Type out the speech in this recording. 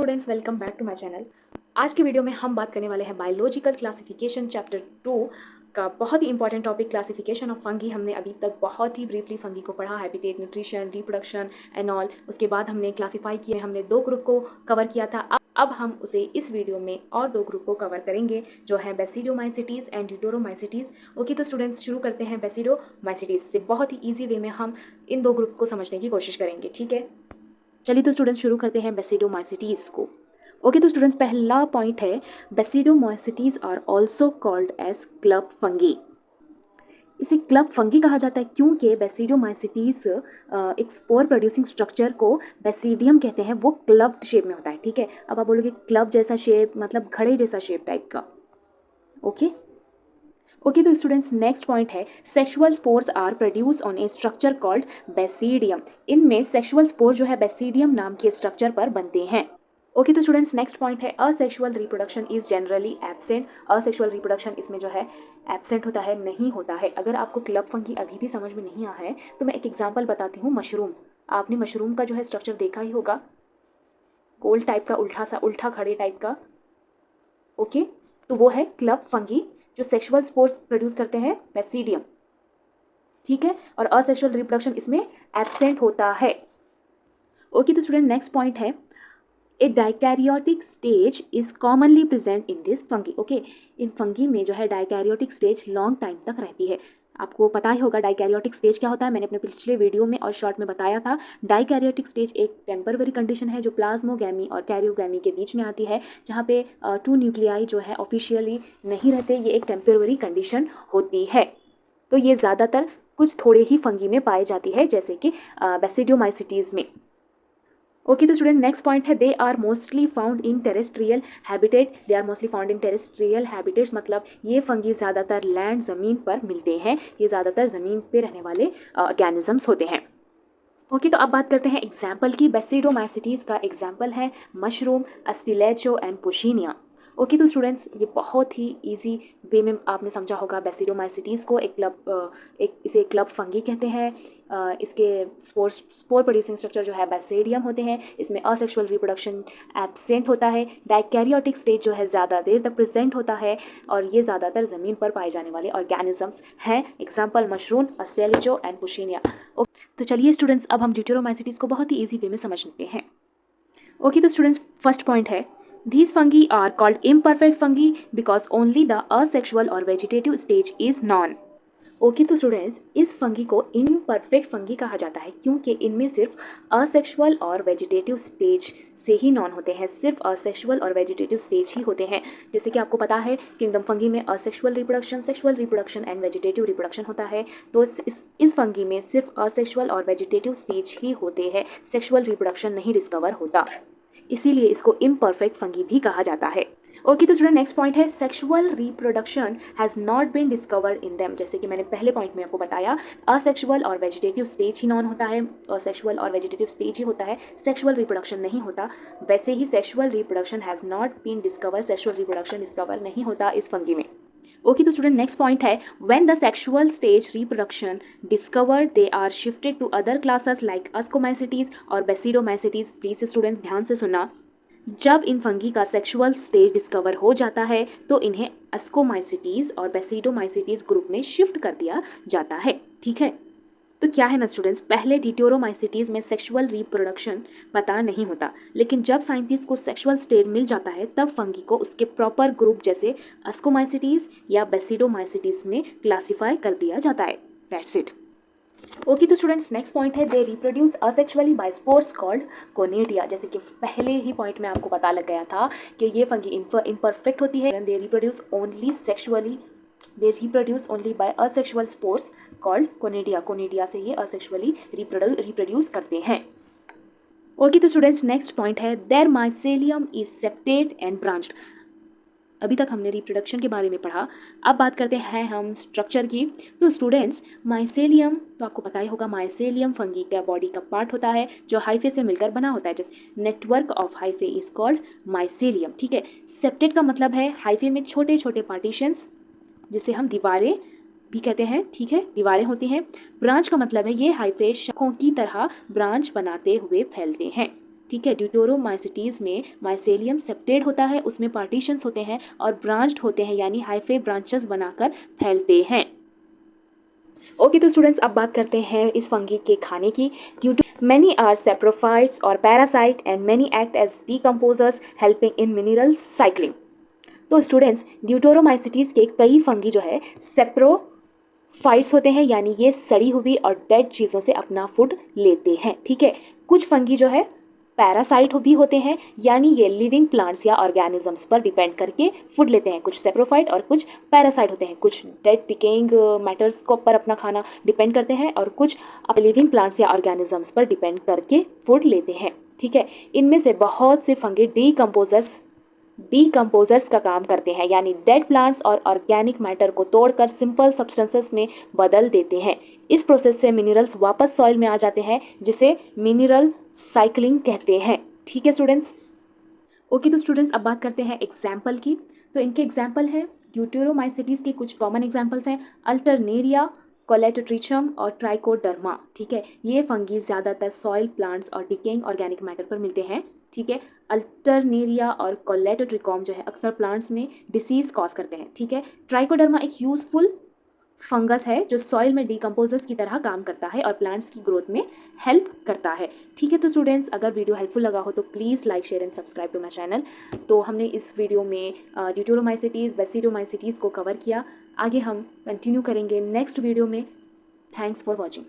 Students, welcome back to my channel. आज के video में हम बात करने वाले हैं बायोलॉजिकल क्लासिफिकेशन चैप्टर 2 का बहुत ही important topic classification of fungi. हमने अभी तक बहुत ही ब्रीफली फंगी को पढ़ा, habitat, nutrition, reproduction and all. उसके बाद हमने क्लासीफाई किए, हमने 2 ग्रुप को कवर किया था। अब हम उसे इस वीडियो में और 2 ग्रुप को कवर करेंगे, जो है बेसिडोमाइसिटीज़ एंड ड्यूटेरोमाइसिटीज़। ओके, तो स्टूडेंट्स शुरू करते हैं बेसिडोमाइसिटीज़ से। बहुत ही ईजी वे में हम इन 2 ग्रुप को समझने की कोशिश करेंगे, ठीक है। चलिए तो स्टूडेंट्स शुरू करते हैं बेसिडोमाइसिटीज़ को। ओके, तो स्टूडेंट्स पहला पॉइंट है, basidiomycetes are also called as club fungi. इसे क्लब फंगी कहा जाता है क्योंकि बेसिडोमाइसिटीज़ एक स्पोर प्रोड्यूसिंग स्ट्रक्चर को बेसिडियम कहते हैं, वो क्लब्ड शेप में होता है, ठीक है। अब आप बोलोगे क्लब जैसा शेप मतलब घड़े जैसा शेप टाइप का। ओके ओके, तो स्टूडेंट्स नेक्स्ट पॉइंट है, sexual spores are produce on a structure called basidium. इनमें सेक्सुअल स्पोर जो है बेसिडियम नाम के स्ट्रक्चर पर बनते हैं। ओके, तो स्टूडेंट्स नेक्स्ट पॉइंट है, asexual reproduction is generally absent. Asexual reproduction इसमें जो है एब्सेंट होता है, नहीं होता है। अगर आपको क्लब फंगी अभी भी समझ में नहीं आया है तो मैं एक एग्जांपल बताती हूँ। मशरूम, आपने मशरूम का जो है स्ट्रक्चर देखा ही होगा, गोल टाइप का, उल्टा खड़े टाइप का। ओके, तो वो है क्लब फंगी जो सेक्सुअल स्पोर्स प्रोड्यूस करते हैं बेसिडियम, ठीक है। और असेक्सुअल रिप्रोडक्शन इसमें एब्सेंट होता है। ओके, तो स्टूडेंट नेक्स्ट पॉइंट है, a dikaryotic stage is commonly present in this fungi. Okay, इन फंगी में जो है डाइकैरियोटिक स्टेज लॉन्ग टाइम तक रहती है। आपको पता ही होगा डाइकैरियोटिक स्टेज क्या होता है, मैंने अपने पिछले वीडियो में और शॉर्ट में बताया था। डाइकैरियोटिक स्टेज एक टेम्पररी कंडीशन है जो प्लाज्मोगैमी और कैरियोगैमी के बीच में आती है, जहाँ पे 2 न्यूक्लियाई जो है ऑफिशियली नहीं रहते। ये एक टेम्पररी कंडीशन होती है। तो ये ज़्यादातर कुछ थोड़े ही फंगी में पाई जाती है, जैसे कि बेसिडोमाइसिटीज़ में। ओके, तो स्टूडेंट नेक्स्ट पॉइंट है, they are mostly found in terrestrial habitat. They are mostly found in terrestrial habitats, मतलब ये फंगी ज़्यादातर लैंड ज़मीन पर मिलते हैं। ये ज़्यादातर ज़मीन पे रहने वाले ऑर्गेनिजम्स होते हैं। ओके, तो अब बात करते हैं एग्जाम्पल की। बेसिडोमाइसिटीज़ का एग्जाम्पल है मशरूम, अस्टिलेचो एंड पुशीनिया। ओके, तो स्टूडेंट्स ये बहुत ही इजी वे में आपने समझा होगा। बेसिडोमाइसिटीज़ को इसे क्लब फंगी कहते हैं। इसके स्पोर प्रोड्यूसिंग स्ट्रक्चर जो है बेसिडियम होते हैं। इसमें असेक्सुअल रिप्रोडक्शन एब्सेंट होता है। डाइकैरियोटिक स्टेज जो है ज़्यादा देर तक प्रेजेंट होता है, और ये ज़्यादातर ज़मीन पर पाए जाने वाले ऑर्गेनिजम्स हैं। Example mushroom, Ustilago and Puccinia. तो चलिए स्टूडेंट्स, अब हम ड्यूटेरोमाइसिटीज़ को बहुत ही ईजी वे में समझ लेते हैं। ओके, तो स्टूडेंट्स फर्स्ट पॉइंट है, these fungi are called imperfect fungi because only the asexual or vegetative stage is known. Okay, तो स्टूडेंट्स इस फंगी को इम्परफेक्ट फंगी कहा जाता है क्योंकि इनमें सिर्फ असेक्सुअल और वेजिटेटिव स्टेज से ही नॉन होते हैं। सिर्फ असेक्सुअल और वेजिटेटिव स्टेज ही होते हैं। जैसे कि आपको पता है किंगडम फंगी में asexual reproduction, sexual reproduction and vegetative reproduction होता है। तो इस फंगी में सिर्फ असेक्सुअल और वेजिटेटिव स्टेज ही होते हैं, सेक्सुअल रिप्रोडक्शन नहीं डिस्कवर होता, इसीलिए इसको इम्परफेक्ट फंगी भी कहा जाता है। ओके, तो स्टूडेंट नेक्स्ट पॉइंट है, sexual reproduction has not been discovered in them. जैसे कि मैंने पहले पॉइंट में आपको बताया, असेक्सुअल और वेजिटेटिव स्टेज ही नॉन होता है, असेक्सुअल और वेजिटेटिव स्टेज ही होता है, सेक्सुअल रिप्रोडक्शन नहीं होता। वैसे ही sexual reproduction has not been discover, sexual reproduction discover नहीं होता इस फंगी में। ओके, तो स्टूडेंट नेक्स्ट पॉइंट है, when the sexual stage reproduction discovered they are shifted to other classes like ascomycetes और बेसिडोमाइसिटीज। प्लीज स्टूडेंट ध्यान से सुनना, जब इन फंगी का सेक्सुअल स्टेज डिस्कवर हो जाता है तो इन्हें अस्कोमाइसिटीज और बेसिडोमाइसिटीज ग्रुप में शिफ्ट कर दिया जाता है, ठीक है। तो क्या है ना स्टूडेंट्स, पहले ड्यूटेरोमाइसिटीज़ में सेक्सुअल रिप्रोडक्शन पता नहीं होता, लेकिन जब साइंटिस्ट को सेक्सुअल स्टेज मिल जाता है तब फंगी को उसके प्रॉपर ग्रुप जैसे अस्कोमाइसिटीज़ या बेसिडोमाइसिटीज़ में क्लासीफाई कर दिया जाता है। That's it. ओके, तो स्टूडेंट्स नेक्स्ट पॉइंट है, they reproduce asexually by spores called conidia. जैसे कि पहले ही पॉइंट में आपको पता लग गया था कि ये फंगी इम्परफेक्ट होती है। They reproduce only sexually, they reproduce only by asexual spores called conidia. Conidia से ये असेक्सुअली रिप्रोड्यूस करते हैं। ओके, तो स्टूडेंट्स नेक्स्ट पॉइंट है, their mycelium is septate and branched. अभी तक हमने रिप्रोडक्शन के बारे में पढ़ा, अब बात करते हैं हम स्ट्रक्चर की। तो स्टूडेंट्स माइसेलियम तो आपको पता ही होगा, माइसेलियम फंगी का बॉडी का पार्ट होता है जो हाइफे से मिलकर बना होता है। जैसे network of hyphae is called mycelium, ठीक है। सेप्टेड का मतलब है हाइफे में छोटे छोटे पार्टीशंस, जिसे हम दीवारें भी कहते हैं, ठीक है, दीवारें होती हैं। ब्रांच का मतलब है ये हाइफे शाखों की तरह ब्रांच बनाते हुए फैलते हैं। ठीक है। ड्यूटेरोमाइसिटीज़ में माइसेलियम सेप्टेड होता है, उसमें पार्टीशंस होते हैं और ब्रांच्ड होते हैं, यानी हाइफे ब्रांचेस बनाकर फैलते हैं। ओके तो स्टूडेंट्स, अब बात करते हैं इस फंगी के खाने की। मैनी आर सेप्रोफाइट्स और parasite and many act as decomposers helping in mineral cycling. तो स्टूडेंट्स, ड्यूटेरोमाइसिटीज़ के कई फंगी जो है सेप्रोफाइट्स होते हैं, यानी ये सड़ी हुई और डेड चीज़ों से अपना फूड लेते हैं। ठीक है। कुछ फंगी जो है पैरासाइट भी होते हैं, यानी ये लिविंग प्लांट्स या ऑर्गेनिजम्स पर डिपेंड करके फूड लेते हैं। कुछ सेप्रोफाइट और कुछ पैरासाइट होते हैं। कुछ डेड डिकेइंग मैटर्स को पर अपना खाना डिपेंड करते हैं और कुछ लिविंग प्लांट्स या ऑर्गेनिजम्स पर डिपेंड करके फूड लेते हैं। ठीक है। इनमें से बहुत से फंगी डीकम्पोजर्स का काम करते हैं, यानी डेड प्लांट्स और ऑर्गेनिक मैटर को तोड़कर सिंपल सब्सटेंसेस में बदल देते हैं। इस प्रोसेस से मिनरल्स वापस सॉइल में आ जाते हैं, जिसे मिनरल साइक्लिंग कहते हैं। ठीक है स्टूडेंट्स। ओके तो स्टूडेंट्स, अब बात करते हैं एग्जाम्पल की। तो इनके एग्जाम्पल हैं, ड्यूटेरोमाइसिटीज़ के कुछ कॉमन एग्जाम्पल्स हैं अल्टरनेरिया, कोलेटोट्रिचम और ट्राइकोडर्मा। ठीक है। ये फंगी ज़्यादातर सॉइल, प्लांट्स और डिकेइंग ऑर्गेनिक मैटर पर मिलते हैं। ठीक है। अल्टरनेरिया और कोलेटोट्रिकॉम जो है अक्सर प्लांट्स में डिसीज कॉज करते हैं। ठीक है। ट्राइकोडर्मा एक यूजफुल फंगस है जो सॉइल में डीकम्पोजर्स की तरह काम करता है और प्लांट्स की ग्रोथ में हेल्प करता है। ठीक है। तो स्टूडेंट्स, अगर वीडियो हेल्पफुल लगा हो तो please like, share and subscribe to my channel. तो हमने इस वीडियो में ड्यूटेरोमाइसिटीज़, बेसिडोमाइसिटीज़ को कवर किया। आगे हम कंटिन्यू करेंगे नेक्स्ट वीडियो में। Thanks for watching.